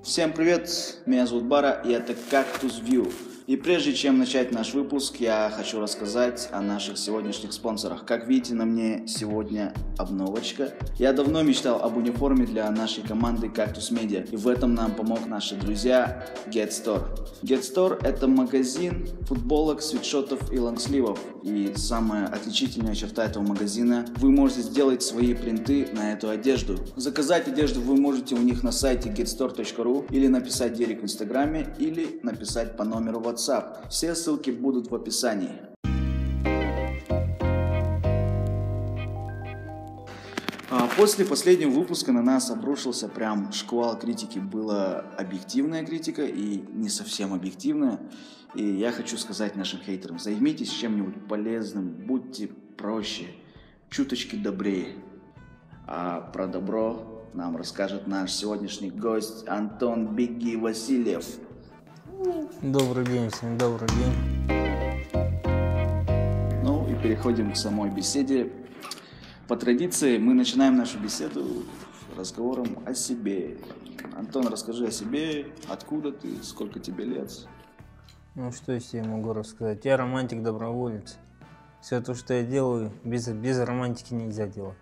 Всем привет, меня зовут Бара, и это Cactus View. И прежде чем начать наш выпуск, я хочу рассказать о наших сегодняшних спонсорах. Как видите, на мне сегодня обновочка. Я давно мечтал об униформе для нашей команды Cactus Media, и в этом нам помог наши друзья Get Store. Get Store — это магазин футболок, свитшотов и лонгсливов. И самая отличительная черта этого магазина — вы можете сделать свои принты на эту одежду. Заказать одежду вы можете у них на сайте getstore.ru или написать директ в инстаграме, или написать по номеру WhatsApp. Все ссылки будут в описании. После последнего выпуска на нас обрушился прям шквал критики. Была объективная критика и не совсем объективная. И я хочу сказать нашим хейтерам: займитесь чем-нибудь полезным, будьте проще, чуточки добрее. А про добро нам расскажет наш сегодняшний гость Антон Бигги Васильев. Добрый день всем, добрый день. Ну и переходим к самой беседе. По традиции мы начинаем нашу беседу разговором о себе. Антон, расскажи о себе, откуда ты, сколько тебе лет? Ну что я себе могу рассказать? Я романтик-доброволец. Все то, что я делаю, без романтики нельзя делать.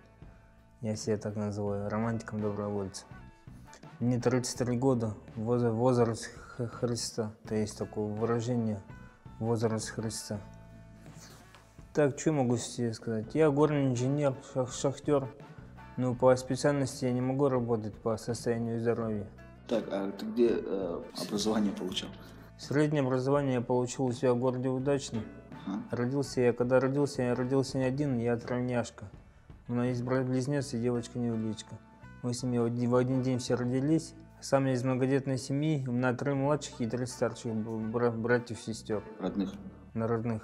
Я себя так называю, романтиком-добровольцем. Мне 33 года, возраст Христа. Это есть такое выражение, возраст Христа. Так, что могу себе сказать? Я горный инженер, шахтер. Но по специальности я не могу работать по состоянию здоровья. Так, а ты где образование получал? Среднее образование я получил у себя в городе Удачном. Когда родился, я родился не один, я тройняшка. У меня есть брат-близнец и девочка-невеличка. Мы с ними в один день все родились. Сам я из многодетной семьи, у меня 3 младших и 3 старших братьев и сестер. Родных? На родных.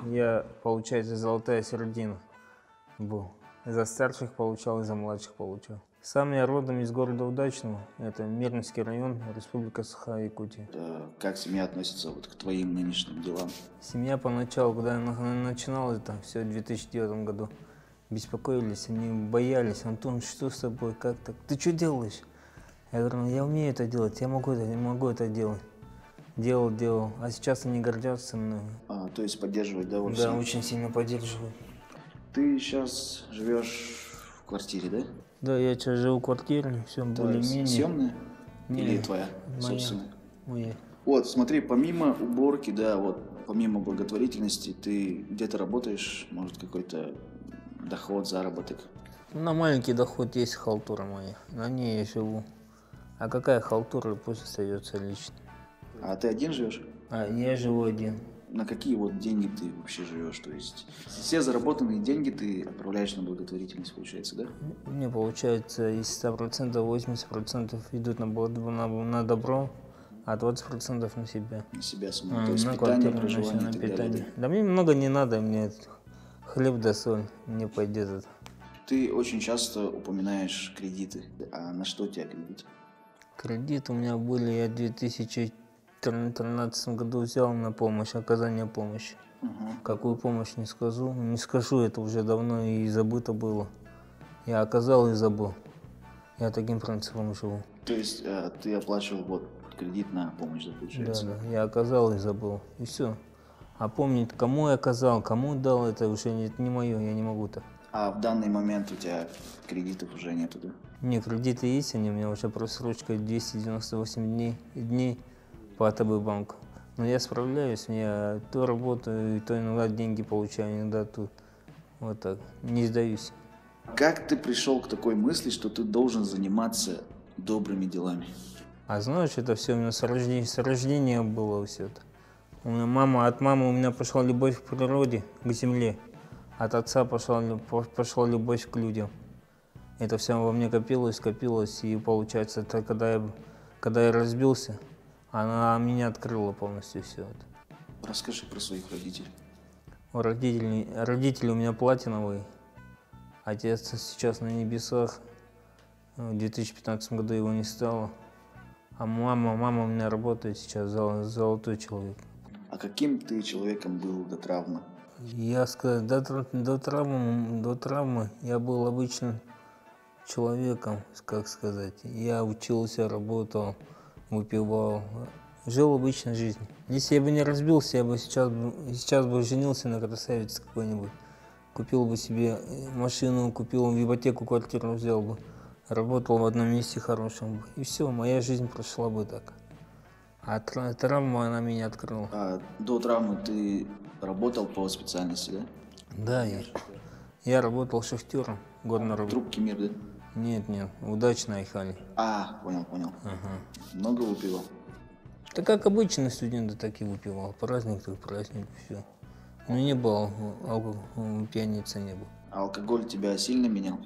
Я, получается, золотая середина был. За старших получал и за младших получал. Сам я родом из города Удачного, это Мирнинский район, Республика Саха-Якутия. Как семья относится вот к твоим нынешним делам? Семья поначалу, когда я начинал это все в 2009 году, беспокоились, они боялись: Антон, что с тобой, как так, ты что делаешь? Я говорю: ну я умею это делать, я могу это делать. Делал, а сейчас они гордятся мной. То есть поддерживать, да? Да, очень сильно поддерживают. Ты сейчас живешь в квартире, да? Да, я сейчас живу в квартире, все более-менее. Съемная? Нет, или твоя моя, собственная? Моя. Вот, смотри, помимо уборки, да, вот, помимо благотворительности, ты где-то работаешь, может, какой-то доход, заработок? На маленький доход есть халтура моя, на ней я живу. А какая халтура, пусть остается лично. А ты один живешь? Я живу один. На какие вот деньги ты вообще живешь? То есть все заработанные деньги ты отправляешь на благотворительность, получается, да? Мне получается из 100% 80% идут на добро, а 20% на себя. На себя самого. То есть питание, проживание и так далее. Да мне много не надо, мне хлеб да соль, мне пойдет это. Ты очень часто упоминаешь кредиты. А на что у тебя кредит? Кредит у меня были, я в 2013 году взял на помощь, оказание помощи. Какую помощь не скажу, это уже давно и забыто было. Я оказал и забыл. Я таким принципом живу. То есть ты оплачивал вот кредит на помощь, да, получается? Да, я оказал и забыл, и все. А помнить, кому я оказал, кому дал, это уже не мое, я не могу так. А в данный момент у тебя кредитов уже нету, да? Не, кредиты есть, они у меня уже просрочка 298 дней по АТБ банку. Но я справляюсь, я то работаю, то иногда деньги получаю, иногда тут. Вот так, не сдаюсь. Как ты пришел к такой мысли, что ты должен заниматься добрыми делами? А знаешь, это все у меня с рождения было все это. От мамы у меня пошла любовь к природе, к земле. От отца пошла любовь к людям. Это все во мне копилось, и получается, когда я разбился, она меня открыла полностью все это. Расскажи про своих родителей. Родители у меня платиновые. Отец сейчас на небесах. В 2015 году его не стало. А мама у меня работает сейчас, золотой человек. А каким ты человеком был до травмы? Я сказал, до травмы я был обычным человеком, как сказать. Я учился, работал, выпивал, жил обычной жизнью. Если я бы не разбился, я бы сейчас бы женился на красавице какой-нибудь. Купил бы себе машину, купил в ипотеку квартиру, взял бы. Работал в одном месте хорошем. И все, моя жизнь прошла бы так. А травма, она меня открыла. А до травмы ты работал по специальности, да? Да, я работал шахтером, год на работе. Трубки мир, да? Нет, удачно Айхали. Понял. Ага. Много выпивал? Да как обычно студенты, так и выпивал. Праздник, так праздник, все. Но не был, пьяница не был. А алкоголь тебя сильно менял?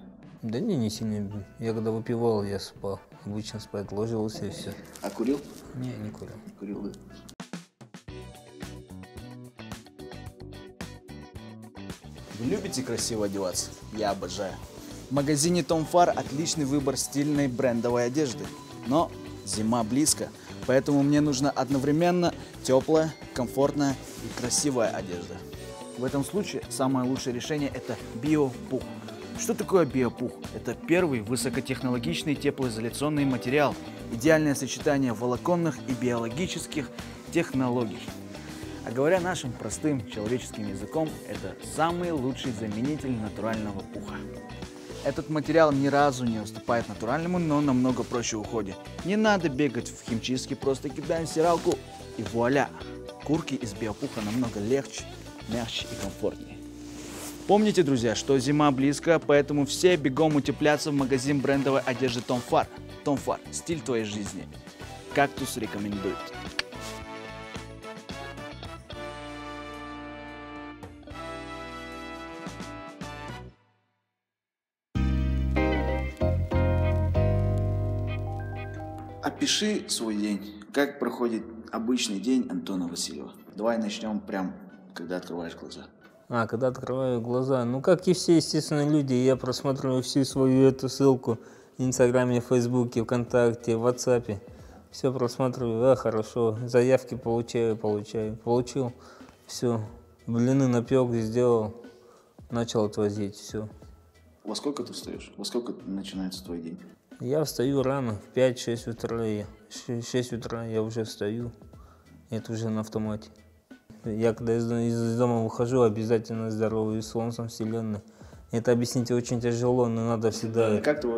Да не сильно. Я когда выпивал, я спал. Обычно спать ложился и все. А курил? Не курил. Курил, да. Вы любите красиво одеваться? Я обожаю. В магазине Tom Ford отличный выбор стильной брендовой одежды. Но зима близко, поэтому мне нужна одновременно теплая, комфортная и красивая одежда. В этом случае самое лучшее решение – это биопух. Что такое биопух? Это первый высокотехнологичный теплоизоляционный материал, идеальное сочетание волоконных и биологических технологий. А говоря нашим простым человеческим языком, это самый лучший заменитель натурального пуха. Этот материал ни разу не уступает натуральному, но намного проще в уходе. Не надо бегать в химчистке, просто кидаем в стиралку и вуаля! Куртки из биопуха намного легче, мягче и комфортнее. Помните, друзья, что зима близко, поэтому все бегом утепляться в магазин брендовой одежды Tom Ford. Tom Ford – стиль твоей жизни. Кактус рекомендует. Опиши свой день. Как проходит обычный день Антона Васильева? Давай начнем прям, когда открываешь глаза. Когда открываю глаза, как и все, естественно, люди, я просматриваю всю свою эту ссылку в Инстаграме, в Фейсбуке, ВКонтакте, в WhatsApp. Все просматриваю, хорошо, заявки получаю. Получил, все, блины напек, сделал, начал отвозить, все. Во сколько ты встаешь? Во сколько начинается твой день? Я встаю рано, в 5-6 утра, 6 утра я уже встаю, это уже на автомате. Я когда из дома выхожу, обязательно здороваюсь с солнцем, вселенной. Это объяснить очень тяжело, но надо всегда... Как ты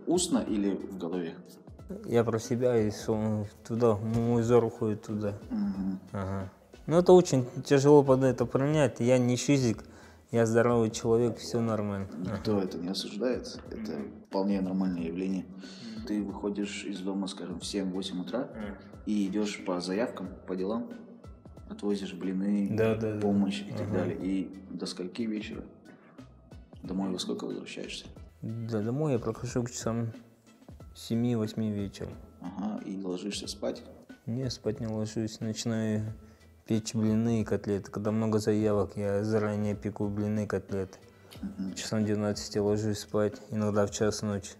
устно или в голове? Я про себя и туда, мой взор уходит туда. Угу. Ага. Но это очень тяжело под это принять. Я не шизик, я здоровый человек, все нормально. Никто это не осуждает, это вполне нормальное явление. Ты выходишь из дома, скажем, в 7-8 утра и идешь по заявкам, по делам, отвозишь блины, помощь и так далее. И до скольки вечера? Домой во сколько возвращаешься? Да, домой я прохожу к часам 7-8 вечера. Ага, и ложишься спать? Не, спать не ложусь, начинаю печь блины и котлеты. Когда много заявок, я заранее пеку блины и котлеты. Часам 12 я ложусь спать, иногда в час ночи.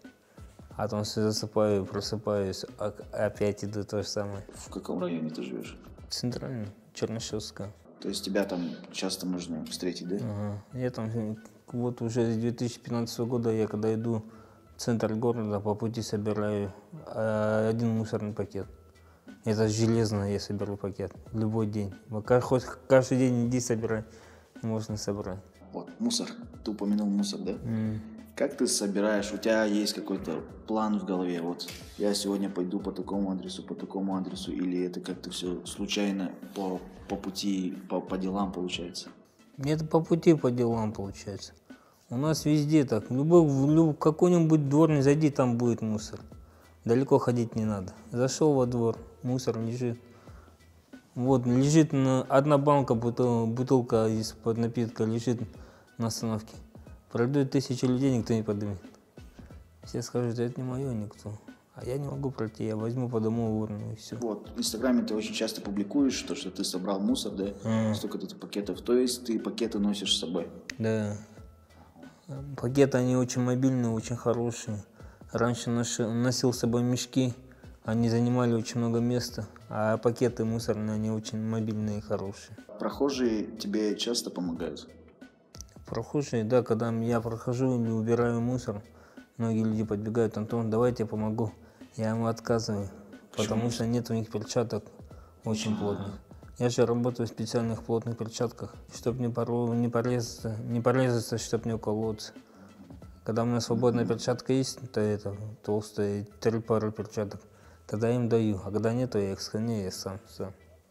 А потом засыпаю, просыпаюсь, опять иду то же самое. В каком районе ты живешь? Центральный, Чернышевская. То есть тебя там часто можно встретить, да? Ага. Я там, вот уже с 2015 года, я когда иду в центр города, по пути собираю один мусорный пакет. Это железно, я соберу пакет. Любой день. Хоть каждый день иди собирай, можно собрать. Вот, мусор. Ты упомянул мусор, да? Как ты собираешь? У тебя есть какой-то план в голове? Вот я сегодня пойду по такому адресу, или это как-то все случайно по пути, по делам получается? Это по пути, по делам получается. У нас везде так. В какой-нибудь двор не зайди, там будет мусор. Далеко ходить не надо. Зашел во двор, мусор лежит. Вот, лежит одна банка, бутылка из-под напитка лежит на остановке. Пройдут 1000 людей, никто не поднимет. Все скажут, это не мое, никто. А я не могу пройти, я возьму по дому урну и все. Вот, в Инстаграме ты очень часто публикуешь то, что ты собрал мусор, да? Столько-то пакетов. То есть ты пакеты носишь с собой? Да. Пакеты, они очень мобильные, очень хорошие. Раньше носил с собой мешки, они занимали очень много места. А пакеты мусорные, они очень мобильные и хорошие. Прохожие тебе часто помогают? Прохожие, да, когда я прохожу или убираю мусор, Многие люди подбегают: Антон, давайте я помогу. Я ему отказываю, потому что нет у них перчаток очень плотных. Я же работаю в специальных плотных перчатках, чтобы не порезаться, чтобы не уколоться. Когда у меня свободная перчатка есть, то это толстые 3 пары перчаток, тогда я им даю, а когда нет, то я их сохраняю, я сам.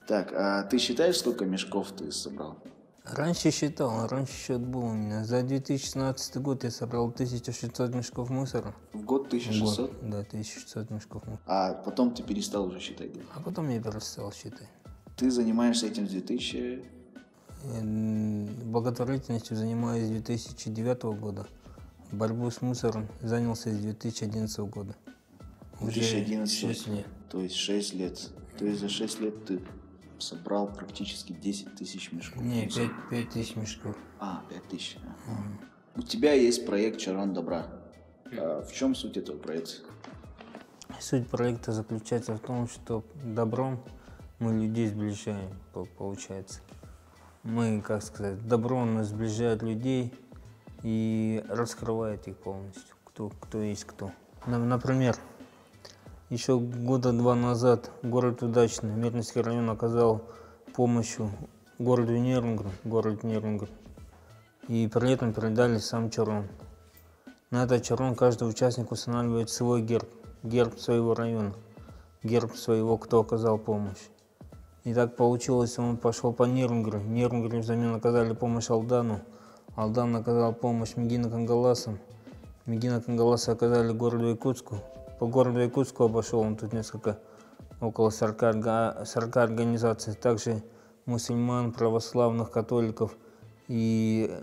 Так, а ты считаешь, сколько мешков ты собрал? Раньше считал, раньше счет был у меня. За 2016 год я собрал 1600 мешков мусора. В год 1600? Да, 1600 мешков мусора. А потом ты перестал уже считать, да? А потом я перестал считать. Ты занимаешься этим с 2000... Благотворительностью занимаюсь с 2009 года. Борьбу с мусором занялся с 2011 года. 2011. 6 лет. То есть 6 лет. То есть за 6 лет ты собрал практически 10 тысяч мешков. Не, 5 тысяч мешков. 5 тысяч. У тебя есть проект «Чарон добра». В чем суть этого проекта? Суть проекта заключается в том, что добром мы людей сближаем, получается. Мы, как сказать, добро нас сближает людей и раскрывает их полностью, кто есть кто. Например, еще года 2 назад город Удачный, Мирнинский район, оказал помощь городу Нерюнгри, и при этом передали сам Чарон. На этот Чарон каждый участник устанавливает свой герб своего района, герб своего, кто оказал помощь. И так получилось, он пошел по Нерюнгри взамен оказали помощь Алдану, Алдан оказал помощь Мегина Кангаласам, Мегина Кангаласы оказали городу Якутску. По городу Якутску обошел он тут около 40 организаций, также мусульман, православных, католиков и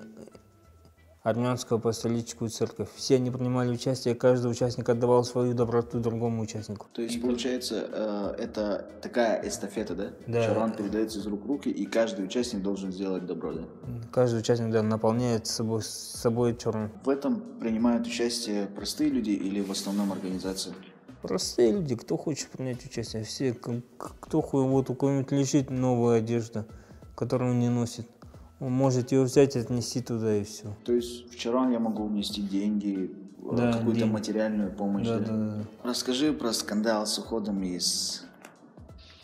армянскую апостолическую церковь. Все они принимали участие, каждый участник отдавал свою доброту другому участнику. То есть, получается, это такая эстафета, да? Да. Чарон передается из рук в руки, и каждый участник должен сделать добро, да? Каждый участник наполняет собой Чарон. В этом принимают участие простые люди или в основном организации? Простые люди, кто хочет принять участие. Все, кто вот у кого-нибудь лежит новая одежда, которую он не носит. Он может ее взять и отнести туда, и все. То есть в Чарон я могу внести деньги, какую-то материальную помощь, да? Расскажи про скандал с уходом из...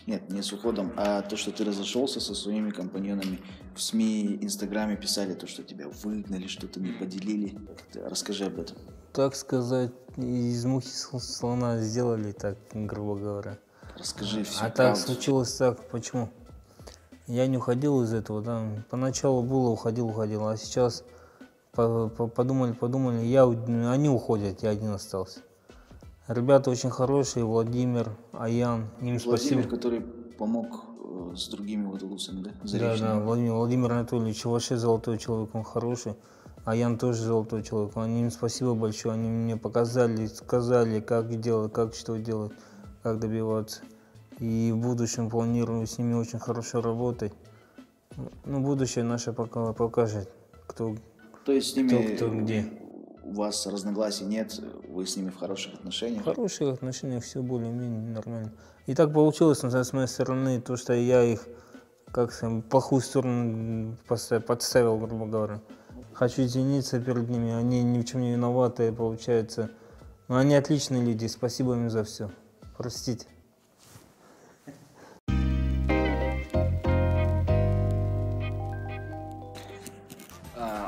Нет, не с уходом, а то, что ты разошелся со своими компаньонами. В СМИ, Инстаграме писали то, что тебя выгнали, что-то не поделили. Расскажи об этом. Так сказать, из мухи слона сделали, так, грубо говоря. Расскажи все. А так случилось так, почему? Я не уходил из этого, да. Поначалу было, уходил, а сейчас подумали, они уходят, я один остался. Ребята очень хорошие, Владимир, Аян, им спасибо. Владимир, который помог с другими водолузами, да? Да, Владимир Анатольевич вообще золотой человек, он хороший. Аян тоже золотой человек, им спасибо большое, они мне показали, сказали, как делать, как что делать, как добиваться. И в будущем планирую с ними очень хорошо работать. Ну, будущее наше пока покажет, кто. То есть с ними кто где. У вас разногласий нет, вы с ними в хороших отношениях? В хороших отношениях, все более-менее нормально. И так получилось, с моей стороны, то, что я их, как сказать, плохую сторону подставил, грубо говоря. Хочу извиниться перед ними, они ни в чем не виноваты, получается. Но они отличные люди, спасибо им за все. Простите.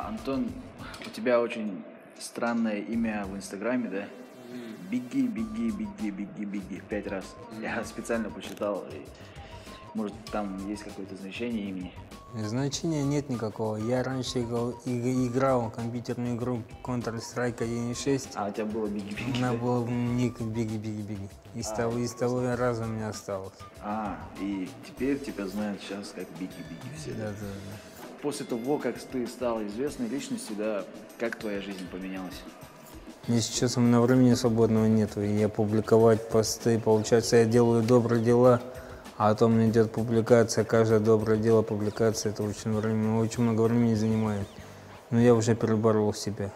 Антон, у тебя очень странное имя в Инстаграме, да? Беги, 5 раз. Я специально посчитал, может там есть какое-то значение имени? Значения нет никакого. Я раньше играл в компьютерную игру Counter-Strike 1.6. А у тебя было Беги? У меня был ник Беги. Из того раза у меня осталось. И теперь тебя знают сейчас как Беги все. Да. После того, как ты стал известной личностью, да, как твоя жизнь поменялась? Если честно, у меня времени свободного нету, и я публиковать посты, получается, я делаю добрые дела, а потом идет публикация, каждое доброе дело, публикация, это очень много времени занимает. Но я уже переборол себя.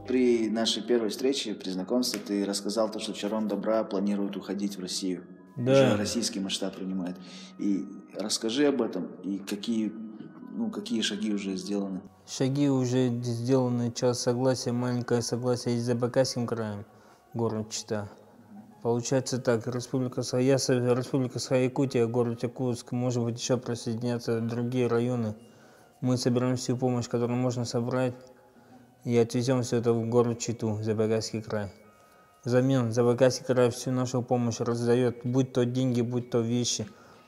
При нашей первой встрече, при знакомстве, ты рассказал то, что Чарон добра планирует уходить в Россию. Да. Уже российский масштаб принимает. И расскажи об этом, и какие ну, какие шаги уже сделаны? Шаги уже сделаны, часть согласия, маленькое согласие с Забайкальским краем, город Чита. Получается так, Республика Саха-Якутия, город Якутск, может быть, еще присоединятся другие районы. Мы соберем всю помощь, которую можно собрать, и отвезем все это в город Читу, Забайкальский край. Взамен Забайкальский край всю нашу помощь раздает, будь то деньги, будь то вещи.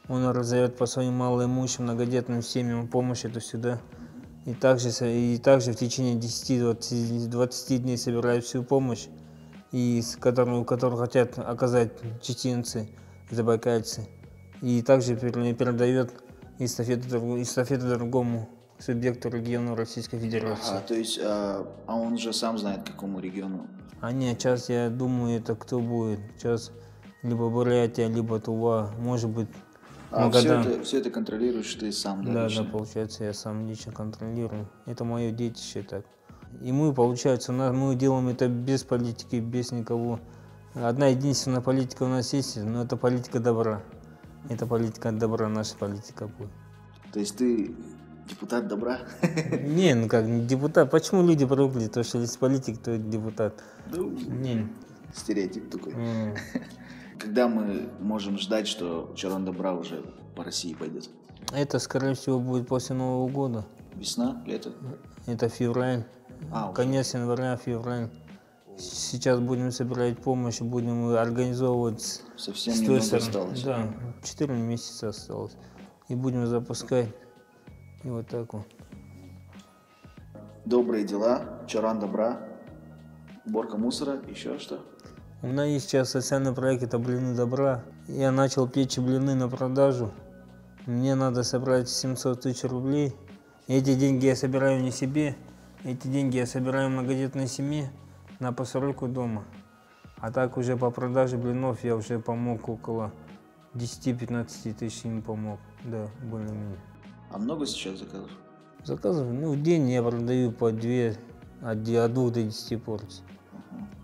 Он раздает по своим малоимущим, многодетным семьям помощь эту сюда. И также в течение 10-20 дней собирает всю помощь, которую хотят оказать читинцы, забайкальцы. И также передает эстафету другому субъекту региону Российской Федерации. То есть, он уже сам знает, к какому региону? Нет, сейчас я думаю, это кто будет. Сейчас либо Бурятия, либо Тува, может быть. Все это контролируешь ты сам, да? Да, получается, я сам лично контролирую. Это мое детище так. И мы, получается, мы делаем это без политики, без никого. Одна единственная политика у нас есть, но это политика добра. Это политика добра, наша политика будет. То есть ты депутат добра? Не, ну как, не депутат. Почему люди привыкли, то, что есть политик, то депутат? Не. Стереотип такой. Когда мы можем ждать, что Чаран добра уже по России пойдет? Это, скорее всего, будет после Нового года. Весна, лето? Это февраль. Конец января, февраль. Сейчас будем собирать помощь, будем организовывать. Совсем немного осталось. Да, 4 месяца осталось. И будем запускать. И вот так вот. Добрые дела, Чаран добра, уборка мусора, еще что? У меня есть сейчас социальный проект, это блины добра. Я начал печь блины на продажу. Мне надо собрать 700 тысяч рублей. Эти деньги я собираю не себе. Эти деньги я собираю многодетной семье на постройку дома. А так уже по продаже блинов я уже помог около 10-15 тысяч им помог. Да, более-менее. А много сейчас заказов? Заказов? В день я продаю по 2, от 2 до 10 порций.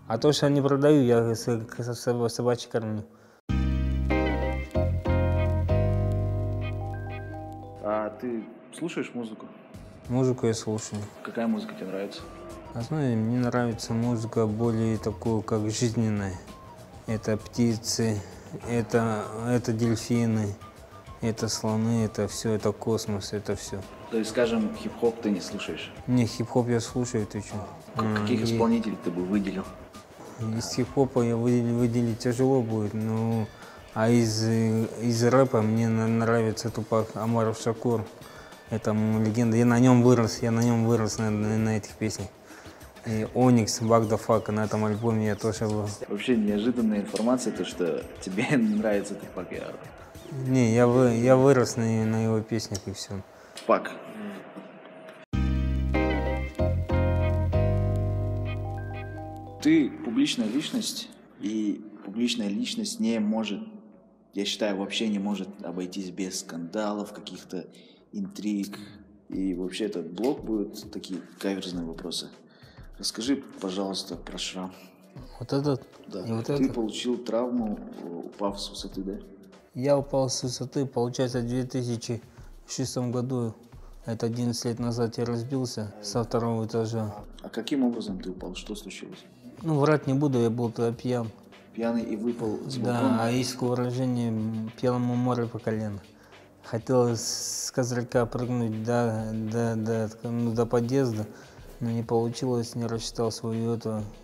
А то, что я не продаю, я собачьи кормлю. А ты слушаешь музыку? Музыку я слушаю. Какая музыка тебе нравится? Мне нравится музыка более такую, как жизненная. Это птицы, это дельфины, это слоны, это все, это космос, это все. То есть, скажем, хип-хоп ты не слушаешь? Не, хип-хоп я слушаю, ты что? Каких исполнителей ты бы выделил? Из хип-хопа я выделить тяжело будет, а из рэпа мне нравится Тупак Амаров Шакур. Это легенда. Я на нем вырос на этих песнях. И Оникс, Back the Fuck, на этом альбоме я тоже был. Вообще неожиданная информация, то что тебе нравится Тупак. Не, я вырос на его песнях и все. Тупак. Ты публичная личность, и публичная личность не может, я считаю, вообще не может обойтись без скандалов, каких-то интриг. И вообще этот блог будет такие каверзные вопросы. Расскажи, пожалуйста, про шрам. Вот этот? Да. И вот Ты получил травму, упав с высоты, да? Я упал с высоты, получается, в 2006 году. Это 11 лет назад я разбился со 2-го этажа. А каким образом ты упал? Что случилось? Врать не буду, я был тогда пьян. Пьяный и выпал с балкона? Да, а есть выражение «пьяному море по колено». Хотел с козырька прыгнуть до подъезда, но не получилось, не рассчитал свою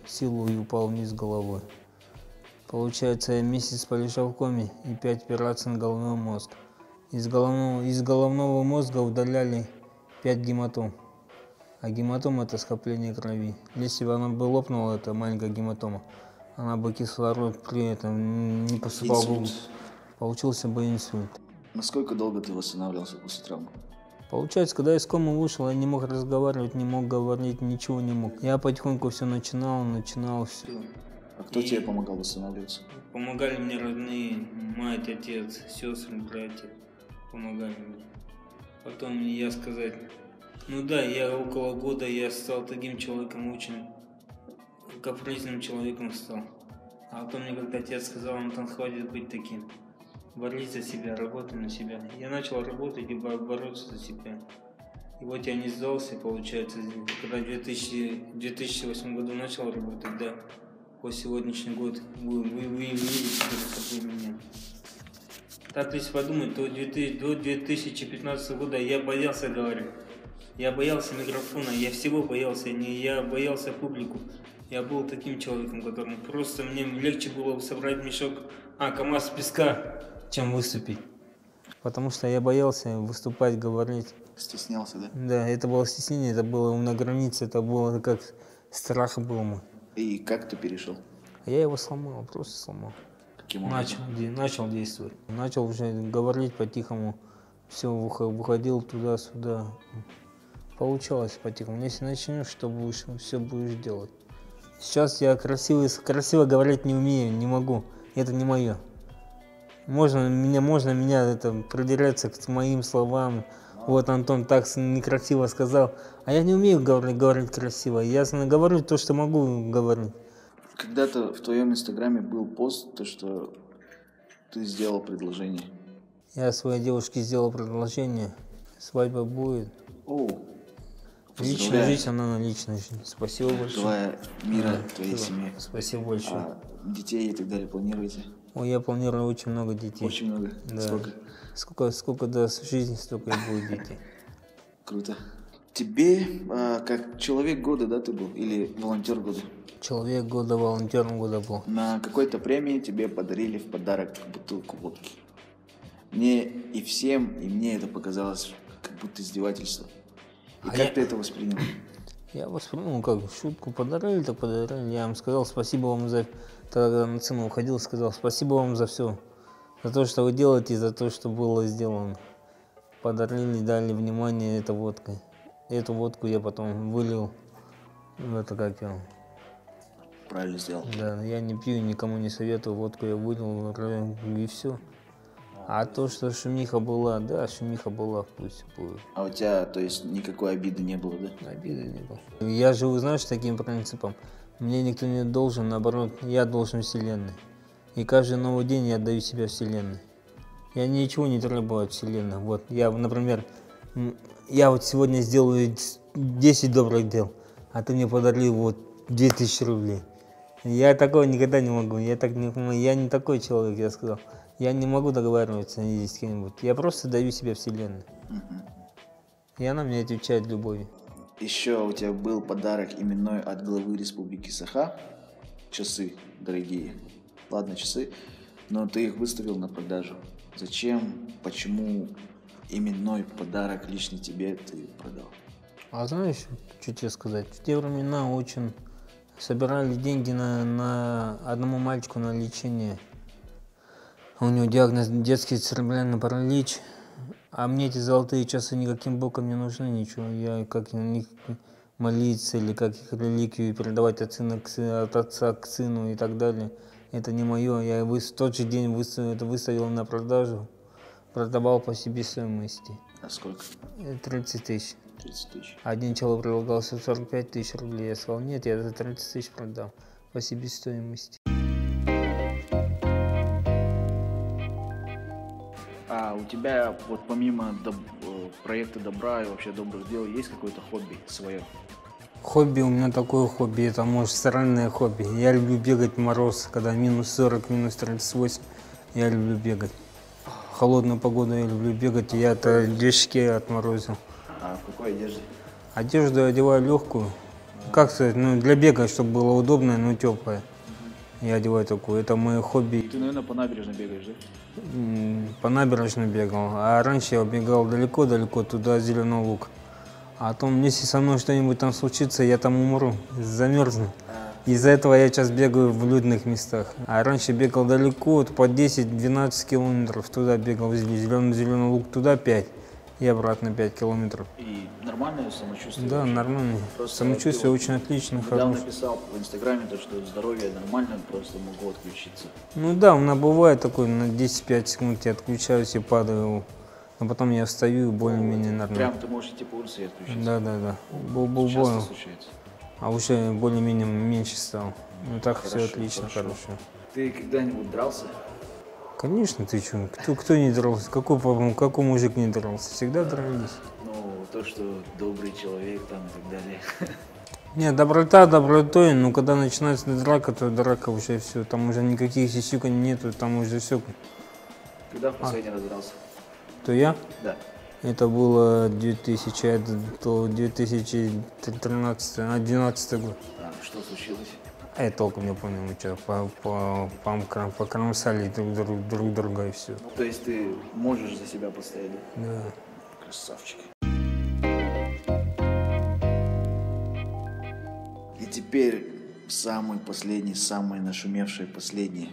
силу и упал вниз головой. Получается, я месяц полежал в коме и 5 операций на головной мозг. Из головного мозга удаляли 5 гематом. А гематома – это скопление крови. Если бы она бы лопнула, эта маленькая гематома, она бы кислород при этом не поступал бы. Получился бы инсульт. Насколько долго ты восстанавливался после травмы? Получается, когда я из комы вышел, я не мог разговаривать, не мог говорить, ничего не мог. Я потихоньку все начинал все. А кто тебе помогал восстанавливаться? Помогали мне родные, мать, отец, сестры, братья. Помогали мне. Потом я сказать, я около года я стал таким человеком, очень капризным человеком стал. А потом мне как-то отец сказал, Антон, хватит быть таким. Борись за себя, работай на себя. Я начал работать и бороться за себя. И вот я не сдался, получается, когда в 2008 году начал работать, да, по сегодняшний год вы видите, какой меня. Так, если подумать, то до 2015 года я боялся говорить. Я боялся микрофона, я всего боялся, я боялся публику. Я был таким человеком, которому просто мне легче было собрать мешок, КамАЗ песка, чем выступить. Потому что я боялся выступать, говорить. Стеснялся, да? Да, это было стеснение, это было на границе, это было как страх был мой. И как ты перешел? Я его сломал, просто сломал. Каким образом? Начал действовать. Начал уже говорить по-тихому. Все, выходил туда-сюда. Получалось по-тихому. Если начнешь, то будешь, все будешь делать. Сейчас я красиво говорить не умею, не могу. Это не мое. Можно меня это придираться к моим словам. Вот Антон так некрасиво сказал. А я не умею говорить красиво. Я говорю то, что могу говорить. Когда-то в твоем инстаграме был пост, то что ты сделал предложение. Я своей девушке сделал предложение. Свадьба будет. О, Личная жизнь, она на личной жизни. Спасибо большое. желаю мира твоей семье. Спасибо большое. А детей и так далее планируете? Ой, я планирую очень много детей. Очень много? Да. Сколько даст жизни, столько и будет детей. Круто. Тебе, как человек года, да, ты был? Или волонтер года? Человек года, волонтером года был. На какой-то премии тебе подарили в подарок бутылку водки. Мне и всем, и мне это показалось как будто издевательство. И как ты это воспринял? Я воспринял как шутку. Подарили, так подарили. Я вам сказал спасибо вам за... Тогда на сцену уходил, сказал спасибо вам за все. За то, что вы делаете, за то, что было сделано. Подарили, дали внимание этой водкой. Эту водку я потом вылил. Это как я... Правильно сделал. Да, я не пью, никому не советую. Водку я вылил, и все. А то, что шумиха была, да, шумиха была, пусть будет. А у тебя, то есть, никакой обиды не было, да? Обиды не было. Я живу, знаешь, таким принципом. Мне никто не должен, наоборот, я должен Вселенной. И каждый новый день я отдаю себя Вселенной. Я ничего не требую от Вселенной. Вот, я, например, я вот сегодня сделаю 10 добрых дел, а ты мне подарил вот 2000 рублей. Я такого никогда не могу. Я не такой человек, я сказал. Я не могу договариваться с кем-нибудь. Я просто даю себя Вселенной. И она мне отвечает любовью. Еще у тебя был подарок именной от главы Республики Саха. Часы дорогие. Ладно, часы. Но ты их выставил на продажу. Зачем? Почему именной подарок лично тебе ты продал? А знаешь, что тебе сказать? В те времена очень собирали деньги на одному мальчику на лечение. У него диагноз детский церебральный паралич. А мне эти золотые часы никаким боком не нужны, ничего. Я как на них молиться или как их реликвию передавать от отца к сыну и так далее. Это не мое. Я в тот же день выставил на продажу, продавал по себестоимости. А сколько? 30 тысяч. 30 тысяч. Один человек предлагал 45 тысяч рублей. Я сказал, нет, я за 30 тысяч продал по себестоимости. А у тебя вот помимо проекта добра и вообще добрых дел есть какое-то хобби свое? Хобби у меня такое хобби, это может странное хобби. Я люблю бегать в мороз, когда минус 40, минус 38, я люблю бегать. В холодную погоду я люблю бегать, я движки отморозил. А в какой одежде? Одежду я одеваю легкую, как сказать, для бега, чтобы было удобно, но теплое. Я одеваю такую, это мое хобби. Ты, наверное, по набережной бегаешь, да? По набережной бегал, а раньше я бегал далеко-далеко туда, Зеленый Луг. А то, если со мной что-нибудь там случится, я там умру, замерзну. Из-за этого я сейчас бегаю в людных местах. А раньше бегал далеко, по 10-12 километров. Туда бегал, в Зеленый Луг, туда 5 и обратно 5 километров. И нормальное самочувствие? Да, вообще? нормально. Просто Самочувствие ты очень отлично, недавно хорошее. написал в Инстаграме, то, что здоровье нормально, просто могу отключиться. Ну да, у меня бывает такое, на 10-5 секунд я отключаюсь и падаю. А потом я встаю и более-менее нормально. Прям ты можешь идти по улице и отключиться? Да. Часто случается? А уже более-менее меньше стал. Ну так Хорошо, все отлично, хорошо. хорошо. Ты когда-нибудь дрался? Конечно, ты что? Кто не дрался? Какой мужик не дрался? Всегда дрались. Ну, то, что добрый человек там и так далее. Не, доброта добротой, но когда начинается драка, то драка уже все, там уже никаких сисюканий нету, там уже все. Когда в последний раз дрался? То я? Да. Это было 2013-2012 год. А, что случилось? А я толком не понял, мы что, покромсали друг друга и все. То есть ты можешь за себя постоять, да? Да. Красавчик. И теперь самый последний, самый нашумевший последний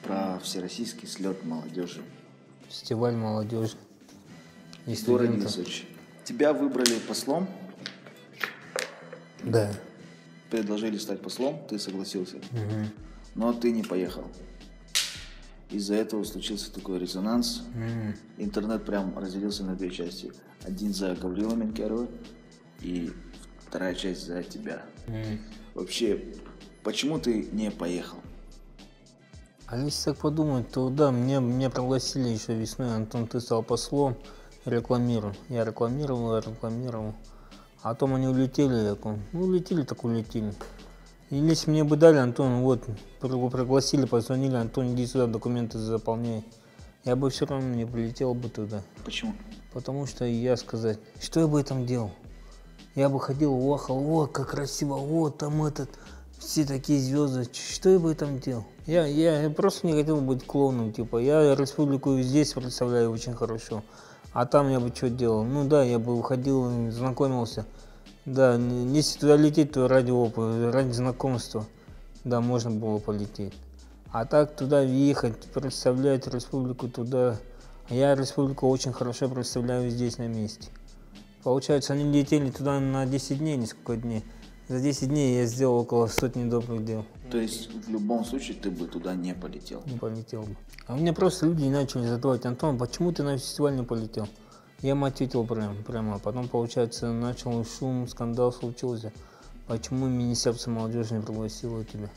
про всероссийский слет молодежи. Фестиваль молодежи. И В городе студентов. Сочи. Тебя выбрали послом, Да. предложили стать послом, ты согласился, Мгм. но ты не поехал. Из-за этого случился такой резонанс. Мгм. Интернет прям разделился на две части. Один за Гаврила Менкерова и вторая часть за тебя. Мгм. Вообще, почему ты не поехал? А если так подумать, то да, меня пригласили еще весной, Антон, ты стал послом, рекламирую. Я рекламировал. А потом они улетели, я такой, ну улетели, так улетели. И если мне бы дали, Антон, вот, пригласили, позвонили, Антон, иди сюда, документы заполняй. Я бы все равно не полетел бы туда. Почему? Потому что я сказать, что я бы там делал? Я бы ходил, охал, вот как красиво, вот там этот, все такие звезды, что я бы там делал? Я просто не хотел быть клоуном, типа, я республику здесь представляю очень хорошо, а там я бы что делал? Ну да, я бы выходил, знакомился, да, если туда лететь, то ради опыта, ради знакомства, да, можно было полететь. А так туда ехать, представлять республику туда, я республику очень хорошо представляю здесь на месте. Получается, они летели туда на 10 дней, несколько дней. За 10 дней я сделал около сотни добрых дел. То есть в любом случае ты бы туда не полетел? Не полетел бы. А мне просто люди начали задавать, Антон, почему ты на фестиваль не полетел? Я им ответил прямо. Потом, получается, начал шум, скандал случился. Почему Министерство молодежи не пригласило тебя?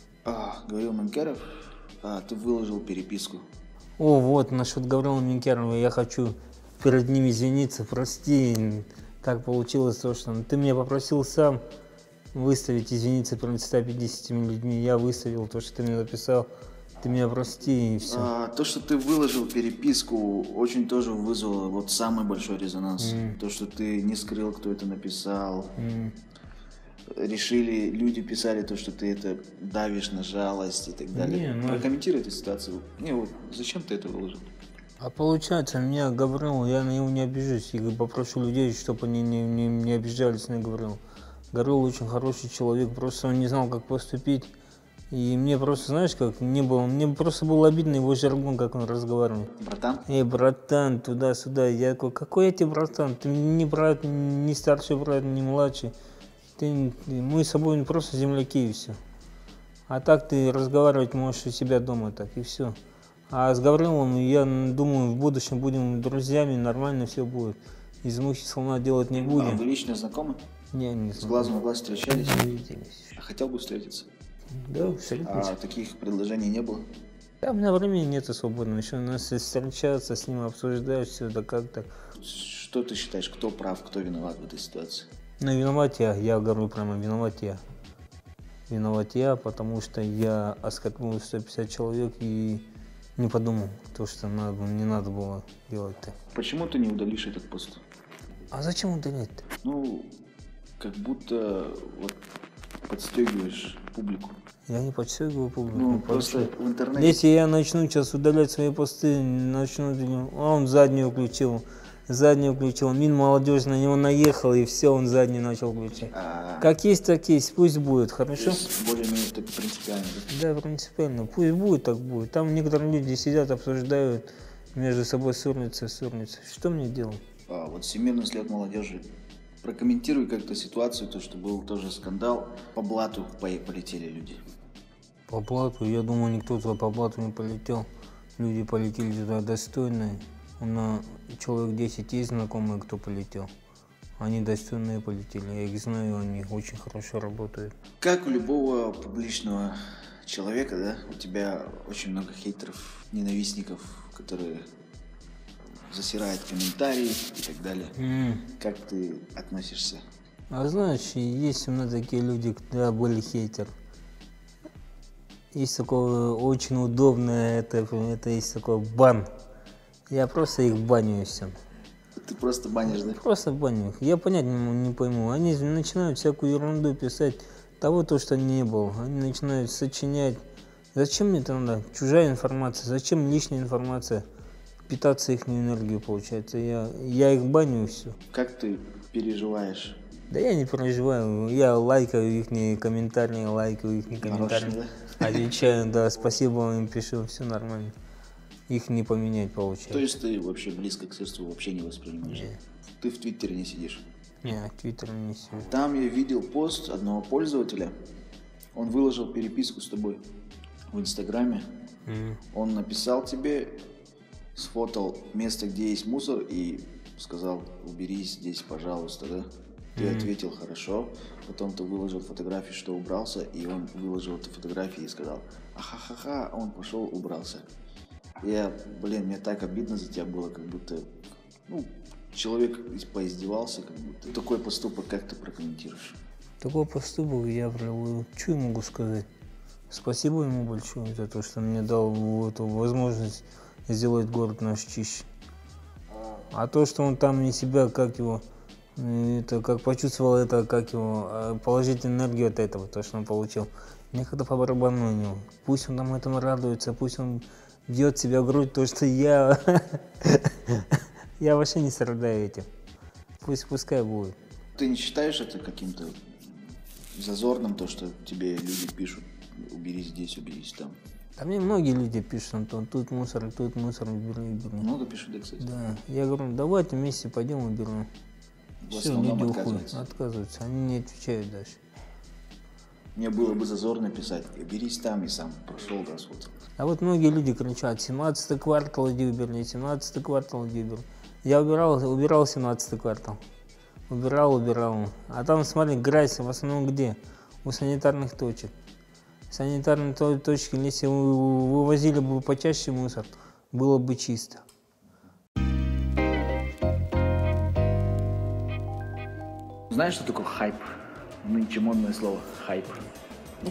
Гаврил Менкеров, ты выложил переписку. О, вот, насчет Гаврила Менкерова, я хочу перед ними извиниться, прости, так получилось то, что ты меня попросил сам выставить, извиниться перед 150 людьми, я выставил то, что ты мне написал, ты меня прости и все. То, что ты выложил переписку, очень тоже вызвало вот самый большой резонанс. То, что ты не скрыл, кто это написал. Решили, люди писали то, что ты это давишь на жалость и так далее. Не, ну- Прокомментируй эту ситуацию. Вот зачем ты это выложил? А получается, меня Гаврил, я на него не обижусь, я попрошу людей, чтобы они не обижались на Гаврила. Гаврил очень хороший человек, просто он не знал, как поступить. И мне просто, знаешь, как мне просто было обидно его жаргон, как он разговаривал. Братан? Эй, братан, туда-сюда. Я такой, какой я тебе братан? Ты не брат, не старший брат, не младший. Мы с собой просто земляки и все. А так ты разговаривать можешь у себя дома так и все. А с Гаврилом, я думаю, в будущем будем друзьями, нормально все будет. Из мухи слона делать не будем. Вы лично знакомы? Не С знаю. глазу на глаз встречались? Не виделись. Хотел бы встретиться? Да, абсолютно. Таких предложений не было? Да, у меня времени нет свободного. Еще у нас встречаться, с ним обсуждать все, да как так. Что ты считаешь, кто прав, кто виноват в этой ситуации? Ну, виноват я говорю прямо, виноват я. Виноват я, потому что я оскорбил 150 человек и не подумал, то, что не надо было делать-то. Почему ты не удалишь этот пост? А зачем удалять-то? Ну, как будто вот подстегиваешь публику. Я не подстегиваю публику. Ну, просто в интернете... Если я начну сейчас удалять свои посты, он заднюю включил, Мин молодежь на него наехал, и все, он задний начал включать. Как есть, так есть, пусть будет, хорошо? Более-менее так принципиально, да? Да, принципиально, пусть будет, так будет. Там некоторые люди сидят, обсуждают, между собой ссорятся. Что мне делать? Вот Всемирный слет молодежи. Прокомментируй как-то ситуацию, то, что был тоже скандал. По блату полетели люди. По блату, я думаю, никто туда по блату не полетел. Люди полетели туда достойные. У меня человек 10 есть знакомые, кто полетел. Они достойные полетели, я их знаю, они очень хорошо работают. Как у любого публичного человека, да, у тебя очень много хейтеров, ненавистников, которые засирает комментарии и так далее. Как ты относишься? А знаешь, есть у меня такие люди, когда были хейтеры. Есть такое очень удобное, это есть такой бан. Я просто их баню и все. Ты просто банишь, да? Просто баню их. Я понять не пойму. Они начинают всякую ерунду писать, того, то, что не было. Они начинают сочинять. Зачем мне это надо? Чужая информация. Зачем лишняя информация? Питаться их энергию, получается. Я их баню и все. Как ты переживаешь? Да я не переживаю. Я лайкаю их комментарии, лайкаю их комментарии. Нарочно, да? Отвечаю, да, спасибо вам, пишу, все нормально. Их не поменять получается. То есть ты вообще близко к сердцу вообще не воспринимаешь? Нет. Ты в Твиттере не сидишь? Не, Твиттер не сижу. Там я видел пост одного пользователя. Он выложил переписку с тобой в Инстаграме. Он написал тебе, сфотал место, где есть мусор, и сказал: уберись здесь, пожалуйста, да? Ты ответил: хорошо. Потом ты выложил фотографии, что убрался, и он выложил эту фотографию и сказал: ахахаха, он пошел, убрался. Мне так обидно за тебя было, как будто, человек поиздевался, как будто. Такой поступок как ты прокомментируешь? Такой поступок я провел. Что я могу сказать? Спасибо ему большое за то, что он мне дал эту возможность сделать город наш чище. А то, что он там не себя, как почувствовал это, положительную энергию от этого, то, что он получил. Мне как-то по барабану на него. Пусть он там этому радуется, пусть он бьет себя в грудь, то, что я вообще не страдаю этим. Пускай будет. Ты не считаешь это каким-то зазорным, то, что тебе люди пишут: уберись здесь, уберись там? Да мне многие люди пишут: Антон, тут мусор, убери. Много пишут, да, кстати? Да. Я говорю: давайте вместе пойдем уберем. В Все, основном люди отказываются. отказываются, они не отвечают дальше. Мне было бы зазорно писать: уберись там, и сам прошел, расход. А вот многие люди кричат: 17-й квартал иди убери, 17-й квартал иди убери. Я убирал 17-й квартал. Убирал. А там, смотри, грязь в основном где? У санитарных точек. Санитарные точки, если вывозили бы почаще мусор, было бы чисто. Знаешь, что такое хайп? Нынче модное слово хайп.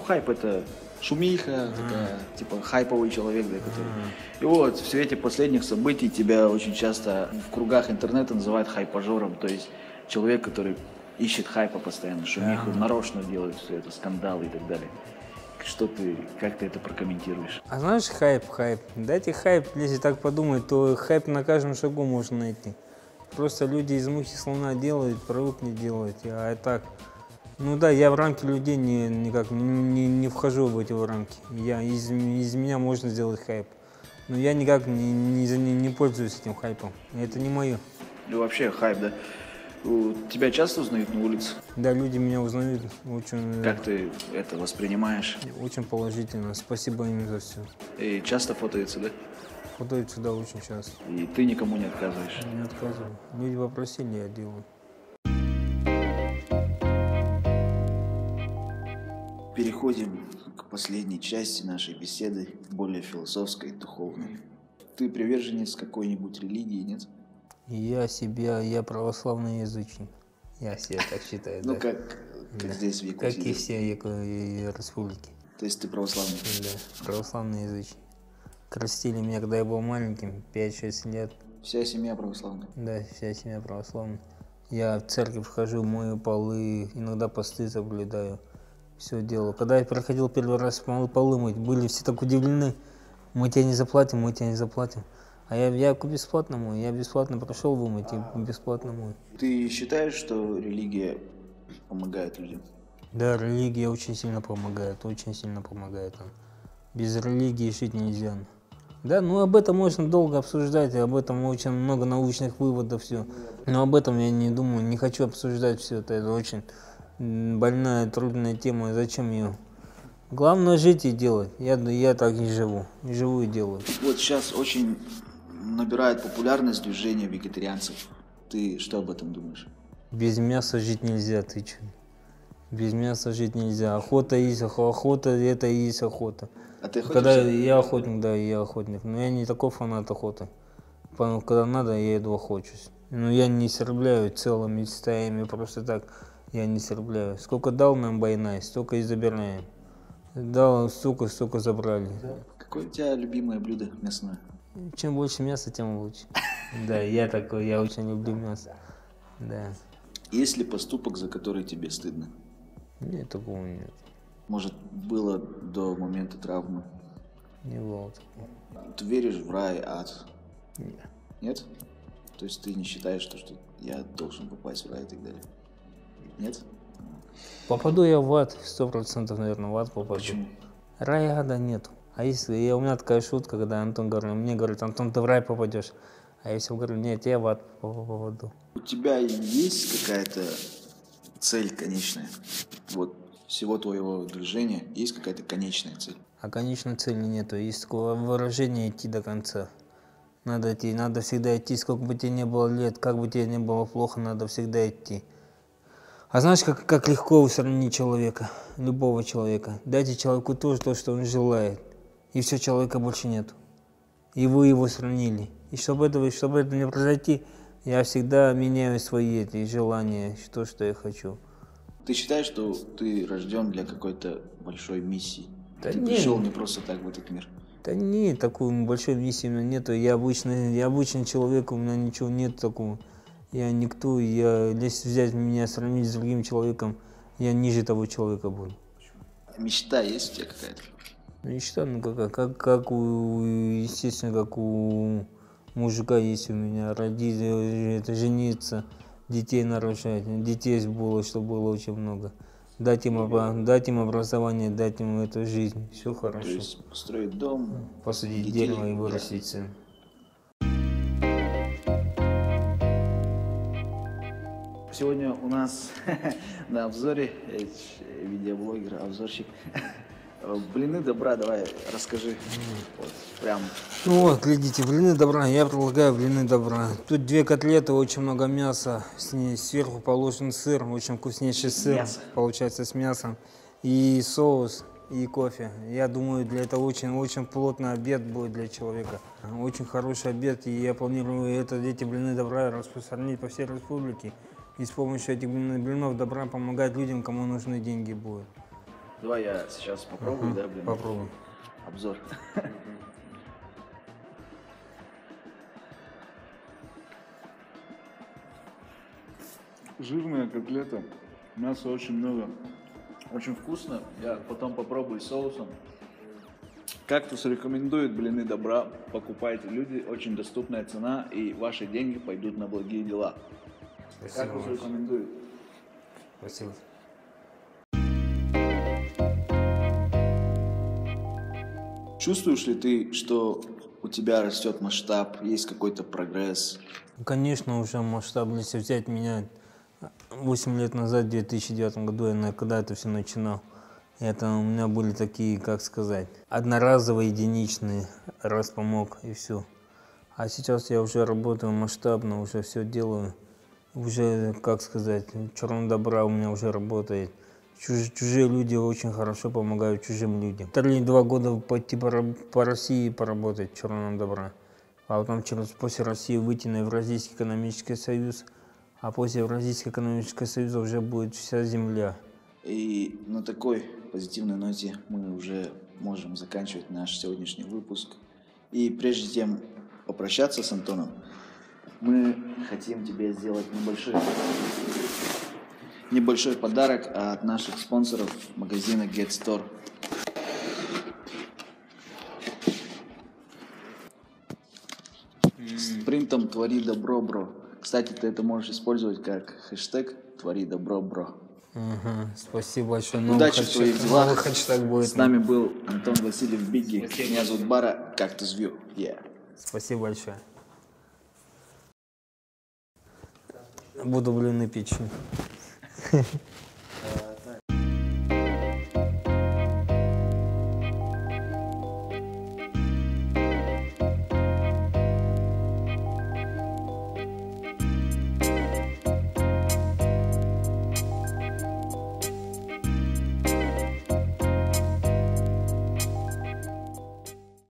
Хайп — это шумиха, такая, типа хайповый человек, да, который. И вот в свете последних событий тебя очень часто в кругах интернета называют хайпажором, то есть человек, который ищет хайпа постоянно, шумиху, нарочно делает все это, скандалы и так далее. Как ты это прокомментируешь? А знаешь, хайп. Дайте хайп, если так подумать, то хайп на каждом шагу можно найти. Просто люди из мухи слона делают, привыкли делать, а так. Я в рамки людей никак не вхожу в эти рамки. Из меня можно сделать хайп. Но я никак не пользуюсь этим хайпом. Это не мое. И вообще хайп, да? Тебя часто узнают на улице? Да, люди меня узнают очень. Как ты это воспринимаешь? Очень положительно. Спасибо им за все. И часто фотоются, да? Фотоются, да, очень часто. И ты никому не отказываешь? Не отказываю. Люди попросили, я делаю. Переходим к последней части нашей беседы, более философской, духовной. Ты приверженец какой-нибудь религии, нет? Я православный язычник. Я себя так считаю, да. Как здесь в Якутии. Как и все республики. То есть ты православный? Да, православный язычник. Крестили меня, когда я был маленьким, 5-6 лет. Вся семья православная? Да, вся семья православная. Я в церковь хожу, мою полы, иногда посты соблюдаю. Все делаю. Когда я приходил первый раз полы мыть, были все так удивлены. Мы тебе не заплатим. А я бесплатно мою. Я бесплатно прошел вымыть и бесплатно мою. Ты считаешь, что религия помогает людям? Да, религия очень сильно помогает. Без религии жить нельзя. Да, об этом можно долго обсуждать, об этом очень много научных выводов, все. Но об этом я не думаю, не хочу обсуждать все это. Это очень больная, трудная тема. Зачем ее? Главное жить и делать. Я так и живу. Живу и делаю. Вот сейчас очень набирает популярность движение вегетарианцев. Ты что об этом думаешь? Без мяса жить нельзя, ты че? Без мяса жить нельзя. Охота есть, охота это и есть охота. А ты охотишься? Когда я охотник, да, я охотник. Но я не такой фанат охоты. Когда надо, я иду охочусь. Но я не срубляю целыми стаями, просто так я не срубляю. Сколько дал нам Байнай, столько и забираем. Дал столько забрали. Какое у тебя любимое блюдо мясное? Чем больше мяса, тем лучше. Да, я такой, я очень люблю мясо. Да. Есть ли поступок, за который тебе стыдно? Нет, такого нет. Может, было до момента травмы? Не было такого. Ты веришь в рай, ад? Нет. Нет? То есть ты не считаешь, что я должен попасть в рай и так далее? Нет? Попаду я в ад, 100%, наверное, в ад попаду. Почему? Рая, ада нет. А если у меня такая шутка, когда Антон говорит, мне говорит, Антон, ты в рай попадешь. А я всем говорю, нет, я в ад попаду. У тебя есть какая-то цель конечная? Вот всего твоего движения есть какая-то конечная цель? А конечной цели нету. Есть такое выражение идти до конца. Надо идти, надо всегда идти, сколько бы тебе не было лет, как бы тебе не было плохо, надо всегда идти. А знаешь, как легко устранить человека, любого человека? Дайте человеку то, что он желает, и все, человека больше нет. И вы его сравнили. И чтобы это не произойти, я всегда меняю свои эти желания, что я хочу. Ты считаешь, что ты рожден для какой-то большой миссии? Да ты нет. пришел не просто так в этот мир? Да нет, такой большой миссии у меня нету. Я обычный человек, у меня ничего нет такого. Я никто, если взять меня, сравнить с другим человеком, я ниже того человека буду. Мечта есть у тебя какая-то? Мечта, ну естественно, как у мужика есть у меня, родить, это жениться, детей нарожать, детей было, чтобы было очень много. Дать им образование, дать им эту жизнь, все хорошо. То есть построить дом, Посадить детей, дерево и вырастить сын. Сегодня у нас на обзоре видеоблогер, обзорщик. Блины добра, давай расскажи. Вот, прям. Ну вот, глядите, блины добра, я предлагаю блины добра. Тут 2 котлеты, очень много мяса, сверху положен сыр, очень вкуснейший сыр, Мясо. получается с мясом, и соус, и кофе. Я думаю, для этого очень плотный обед будет для человека. Очень хороший обед, и я планирую эти блины добра распространить по всей республике. И с помощью этих блинов добра помогать людям, кому нужны деньги будут. Давай я сейчас попробую, да, блин? Попробуй. Обзор. Жирная котлета, мяса очень много. Очень вкусно. Я потом попробую с соусом. Кактус рекомендует блины добра. Покупайте, люди. Очень доступная цена, и ваши деньги пойдут на благие дела. Кактус рекомендует. Спасибо. Чувствуешь ли ты, что у тебя растет масштаб, есть какой-то прогресс? Конечно, уже масштаб, если взять меня 8 лет назад, в 2009 году, когда это все начинал, это у меня были такие, как сказать, одноразовые, единичные, раз помог и все. А сейчас я уже работаю масштабно, уже все делаю, уже, как сказать, черного добра у меня уже работает. Чужие люди очень хорошо помогают чужим людям. Вторые 2 года пойти по России поработать черного добра, а потом после России выйти на Евразийский экономический союз, а после Евразийского экономического союза уже будет вся земля. И на такой позитивной ноте мы уже можем заканчивать наш сегодняшний выпуск. И прежде чем попрощаться с Антоном, мы хотим тебе сделать небольшой подарок от наших спонсоров магазина Get Store. С принтом «Твори добро, бро». Кстати, ты это можешь использовать как хэштег «Твори добро, бро». Ага, спасибо большое. Удачи в твоих делах. Хэштег будет. С нами был Антон Васильев Бигги. Меня зовут Бара, Cactus View. Спасибо большое. Буду блины печь.